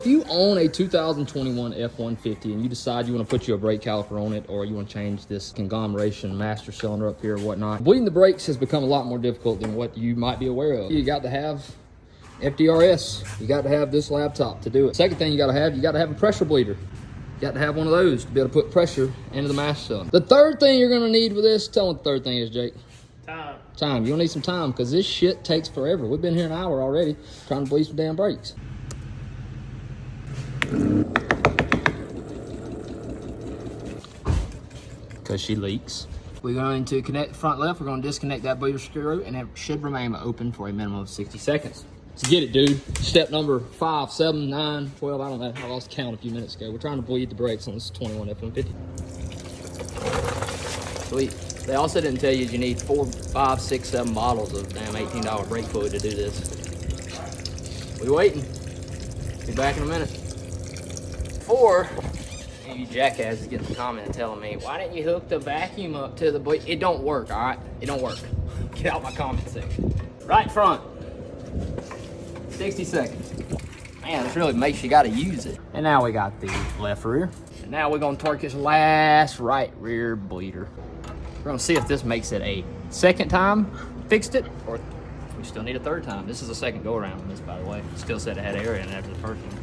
If you own a 2021 F-150 and you decide you want to put your brake caliper on it, or you want to change this conglomeration master cylinder up here or whatnot, bleeding the brakes has become a lot more difficult than what you might be aware of. You got to have FDRS. You got to have this laptop to do it. Second thing you got to have a pressure bleeder. You got to have one of those to be able to put pressure into the master cylinder. The third thing you're going to need with this, tell me what the third thing is, Jake. Time. You'll need some time because this shit takes forever. We've been here an hour already trying to bleed some damn brakes. Because she leaks. We're going to connect the front left. We're going to disconnect that bleeder screw, and it should remain open for a minimum of 60 seconds. So get it, dude. Step number 5, 7, 9, 12. I don't know. I lost count a few minutes ago. We're trying to bleed the brakes on this 21 F-150. Sweet. They also didn't tell you need 4, 5, 6, 7 bottles of damn $18 brake fluid to do this. We waiting. Be back in a minute. Before you jackasses get the comment telling me, why didn't you hook the vacuum up to the bleed? It don't work, all right? It don't work. Get out my comment section. Right front. 60 seconds. Man, this really makes you gotta use it. And now we got the left rear. And now we're gonna torque this last right rear bleeder. We're gonna see if this makes it a second time, fixed it, or we still need a third time. This is the second go around on this, by the way. Still said it had air in it after the first one.